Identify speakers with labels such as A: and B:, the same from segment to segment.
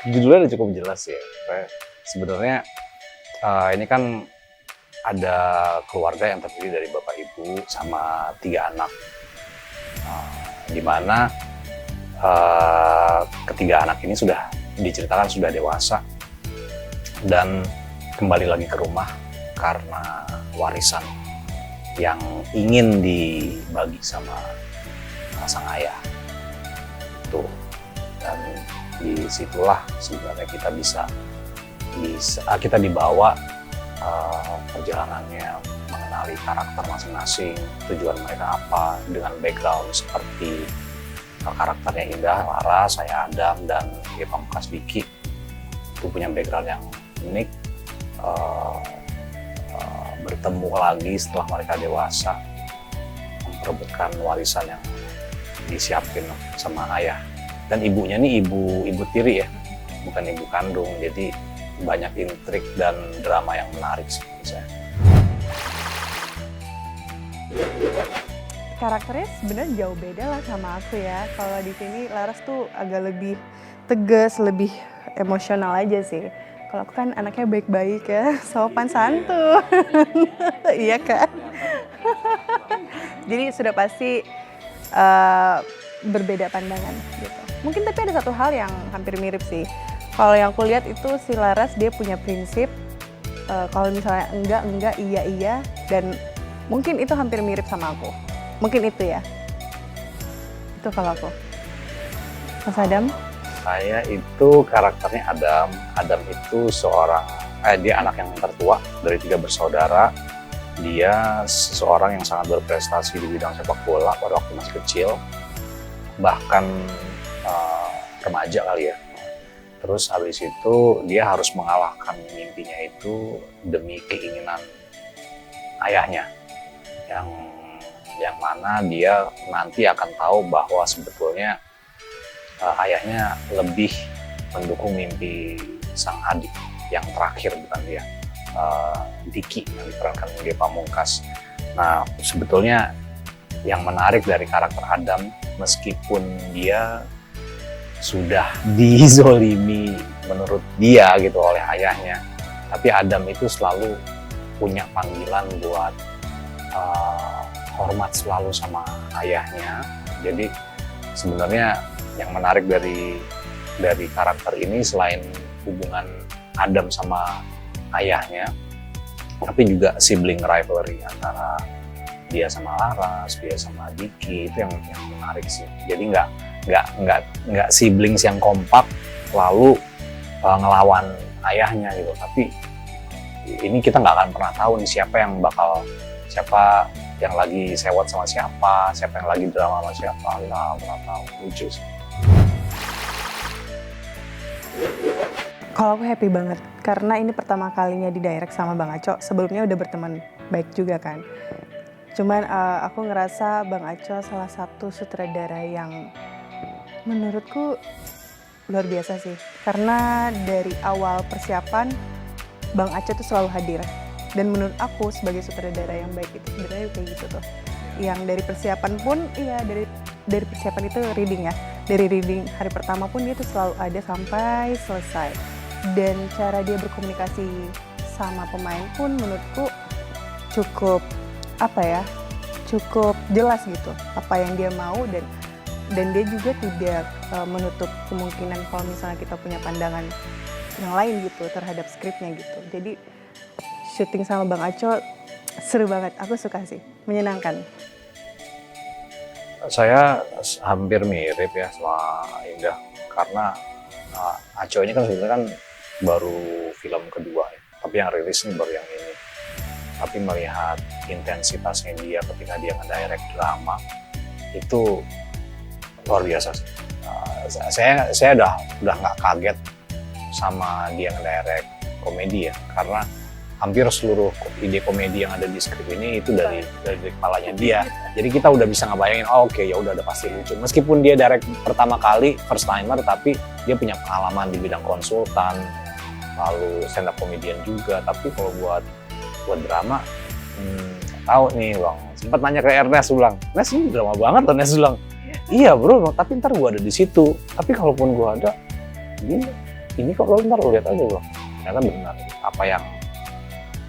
A: Judulnya udah cukup jelas ya. Sebenarnya ini kan ada keluarga yang terdiri dari bapak ibu sama 3 anak, di mana ketiga anak ini sudah diceritakan sudah dewasa dan kembali lagi ke rumah karena warisan yang ingin dibagi sama sang ayah. Tuh. Dan disitulah sebenarnya kita dibawa perjalanannya mengenali karakter masing-masing, tujuan mereka apa, dengan background seperti karakternya Indah, Lara, saya Adam, dan Ge Pamungkas Vicky itu punya background yang unik. Bertemu lagi setelah mereka dewasa, memperebutkan warisan yang disiapin sama ayah. Dan ibunya nih ibu tiri ya, bukan ibu kandung, jadi banyak intrik dan drama yang menarik seperti saya.
B: Karakternya sebenarnya jauh beda lah sama aku ya. Kalau di sini Laras tuh agak lebih tegas, lebih emosional aja sih. Kalau aku kan anaknya baik-baik ya, sopan santun. Iya kan? Jadi sudah pasti berbeda pandangan gitu. Mungkin tapi ada satu hal yang hampir mirip sih. Kalau yang aku lihat itu si Laras dia punya prinsip. Kalau misalnya enggak, iya, dan mungkin itu hampir mirip sama aku. Mungkin itu ya. Itu kalau aku. Mas Adam?
A: Saya itu karakternya Adam. Adam itu dia anak yang tertua dari 3 bersaudara. Dia seseorang yang sangat berprestasi di bidang sepak bola pada waktu masih kecil, bahkan remaja kali ya. Terus habis itu dia harus mengalahkan mimpinya itu demi keinginan ayahnya, yang mana dia nanti akan tahu bahwa sebetulnya ayahnya lebih mendukung mimpi sang adik yang terakhir, bukan dia, Diki yang diperankan Ge Pamungkas. Nah, sebetulnya yang menarik dari karakter Adam, meskipun dia sudah dizolimi menurut dia gitu oleh ayahnya, tapi Adam itu selalu punya panggilan buat hormat selalu sama ayahnya. Jadi sebenarnya yang menarik dari karakter ini selain hubungan Adam sama ayahnya, tapi juga sibling rivalry antara dia sama Laras, dia sama Diki, itu yang menarik sih. Jadi nggak siblings yang kompak lalu ngelawan ayahnya gitu. Tapi ini kita nggak akan pernah tahu nih siapa yang lagi sewot sama siapa yang lagi drama sama siapa, kita nggak pernah tahu. Lucu sih.
B: Kalau aku happy banget, karena ini pertama kalinya di direct sama Bang Aco. Sebelumnya udah berteman baik juga kan. Cuman aku ngerasa Bang Aco salah satu sutradara yang menurutku luar biasa sih. Karena dari awal persiapan, Bang Aco tuh selalu hadir. Dan menurut aku sebagai sutradara yang baik itu sebenarnya kayak gitu tuh. Yang dari persiapan pun, iya dari persiapan itu reading ya. Dari reading hari pertama pun dia tuh selalu ada sampai selesai. Dan cara dia berkomunikasi sama pemain pun menurutku cukup jelas gitu apa yang dia mau, dan dia juga tidak menutup kemungkinan kalau misalnya kita punya pandangan yang lain gitu terhadap skripnya gitu. Jadi syuting sama Bang Aco seru banget, aku suka sih, menyenangkan.
A: Saya hampir mirip ya sama Indah, karena Aco ini kan sebenarnya kan baru film kedua ya, tapi yang rilis ini baru yang ini. Tapi melihat intensitasnya dia ketika dia ngedirect drama itu luar biasa sih. Saya udah nggak kaget sama dia ngedirect komedi ya, karena hampir seluruh ide komedi yang ada di skrip ini itu dari kepalanya dia. Jadi kita udah bisa ngebayangin, oke, ya udah pasti lucu. Meskipun dia direct pertama kali, first timer, tapi dia punya pengalaman di bidang konsultan, lalu stand up comedian juga. Tapi kalau buat drama, tahu nih Bang, sempat nanya ke Ernest, bilang, Nes ini drama banget loh. Ernest bilang, iya bro, tapi ntar gue ada di situ. Tapi kalaupun gue ada, dia ini kok lo ntar lo lihat aja loh, ternyata benar.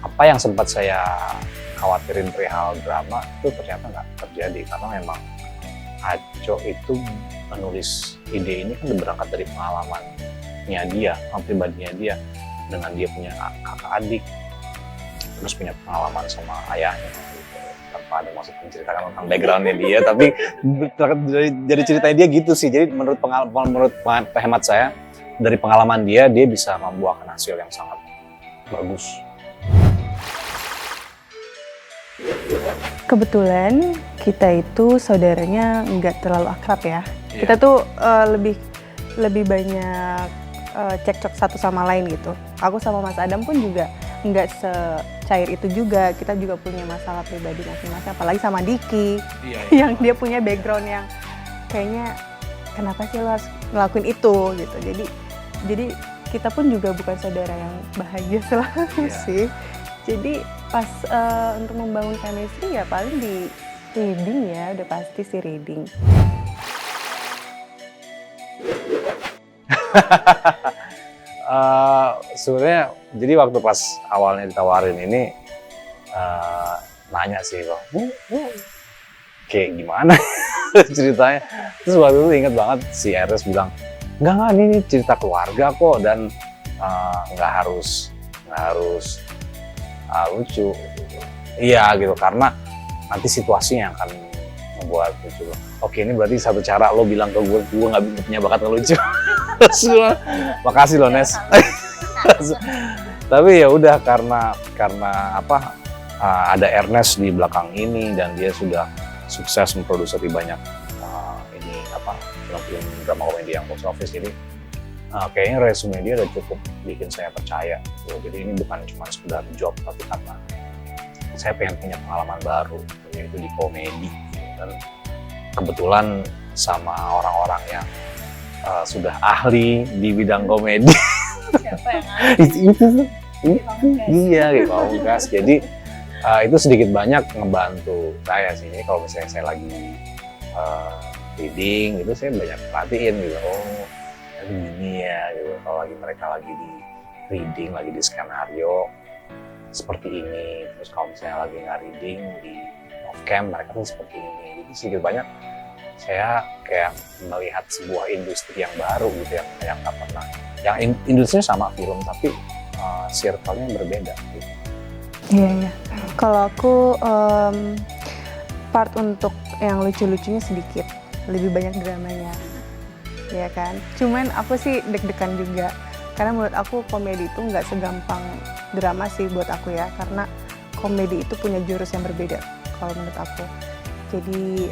A: Apa yang sempat saya khawatirin perihal drama itu ternyata nggak terjadi, karena memang Aco itu menulis ide ini kan berangkat dari pengalamannya dia, pribadinya dia, dengan dia punya kakak adik, terus punya pengalaman sama ayahnya gitu. Tanpa ada maksud menceritakan tentang backgroundnya dia, tapi dari ceritanya dia gitu sih. Jadi menurut hemat saya, dari pengalaman dia bisa membuahkan hasil yang sangat bagus.
B: Kebetulan kita itu saudaranya nggak terlalu akrab ya. Kita tuh lebih banyak cekcok satu sama lain gitu. Aku sama Mas Adam pun juga nggak secair itu juga. Kita juga punya masalah pribadi masing-masing. Apalagi sama Diki, yang dia punya background yang kayaknya kenapa sih lo harus ngelakuin itu gitu. Jadi kita pun juga bukan saudara yang bahagia selalu sih. Jadi pas untuk membangun chemistry ya paling di reading ya, udah pasti sih reading.
A: Sebenarnya jadi waktu pas awalnya ditawarin ini nanya sih loh, kayak gimana ceritanya. Terus waktu itu inget banget si Eres bilang, enggak ini cerita keluarga kok, dan nggak harus lucu. Iya gitu, karena nanti situasinya akan membuat lucu. Oke, ini berarti satu cara lo bilang ke gue nggak punya bakat ngelucu. Makasih lo Nes. Tapi ya udah, karena apa, ada Ernest di belakang ini dan dia sudah sukses memproduksi banyak film drama komedi yang box office, jadi kayaknya resume dia udah cukup bikin saya percaya gitu. Jadi ini bukan cuma sekedar job, tapi karena saya pengen punya pengalaman baru, yaitu di komedi, dan kebetulan sama orang-orang yang sudah ahli di bidang komedi.
C: Siapa yang ahli?
A: itu iya kayak Pamungkas. Jadi itu sedikit banyak ngebantu saya sih. Jadi kalau misalnya saya lagi reading gitu, saya banyak perhatiin gitu, gini ya gitu. Kalau mereka lagi di reading, lagi di skenario seperti ini, terus kalau misalnya lagi nggak reading di off cam, mereka tuh seperti ini. Jadi sedikit banyak saya kayak melihat sebuah industri yang baru gitu, yang nggak pernah, yang industrinya sama film tapi circle-nya berbeda gitu.
B: Iya. Kalau aku part untuk yang lucu-lucunya sedikit, lebih banyak dramanya, ya kan. Cuman aku sih deg-degan juga, karena menurut aku komedi itu nggak segampang drama sih buat aku ya, karena komedi itu punya jurus yang berbeda kalau menurut aku. Jadi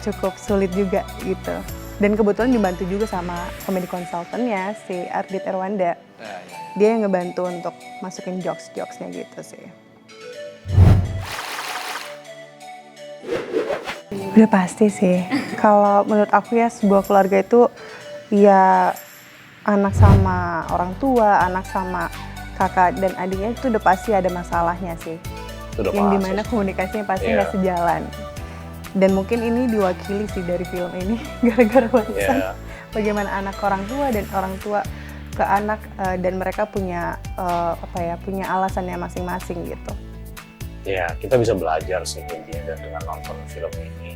B: cukup sulit juga gitu. Dan kebetulan dibantu juga sama komedi konsultannya si Ardit Erwanda. Dia yang ngebantu untuk masukin jokes-jokesnya gitu sih. Udah pasti sih. Kalau menurut aku ya, sebuah keluarga itu ya anak sama orang tua, anak sama kakak dan adiknya itu udah pasti ada masalahnya sih. Yang dimana komunikasinya pasti nggak sejalan. Dan mungkin ini diwakili sih dari film ini, gara-gara warisan. Bagaimana anak ke orang tua dan orang tua ke anak, dan mereka punya punya alasannya masing-masing gitu.
A: Ya, kita bisa belajar sih intinya dengan nonton film ini.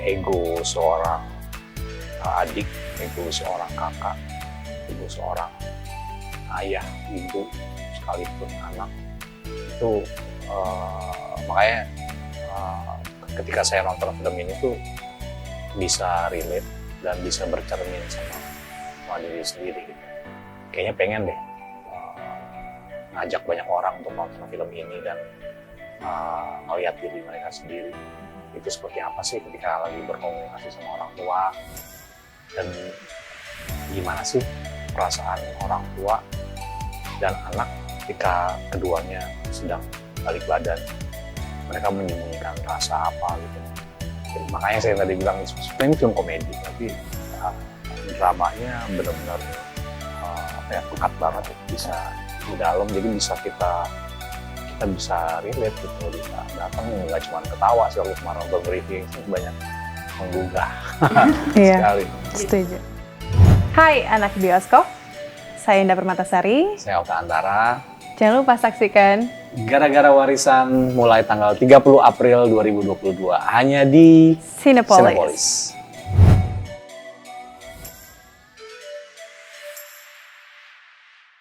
A: Ego seorang adik, ego seorang kakak, ego seorang ayah, ibu, sekalipun anak, itu makanya ketika saya nonton film ini tuh bisa relate dan bisa bercermin sama diri sendiri gitu. Kayaknya pengen deh ngajak banyak orang untuk nonton film ini dan ngelihat diri mereka sendiri itu seperti apa sih ketika lagi berkomunikasi sama orang tua, dan gimana sih perasaan orang tua dan anak ketika keduanya sedang balik badan, mereka menyembunyikan rasa apa gitu. Jadi, makanya saya tadi bilang sebenarnya ini film komedi, tapi dramanya benar-benar pekat banget, bisa dalam, jadi bisa kita bisa relate gitu, bisa datang nggak cuma ketawa sih. Waktu kemarin nonton briefing banyak menggugah sekali.
B: Setuju. Hai anak bioskop, saya Indah Permatasari.
A: Saya Oka Antara.
B: Jangan lupa saksikan
A: Gara-gara Warisan mulai tanggal 30 April 2022 hanya di
B: Cinepolis.
A: Cinepolis.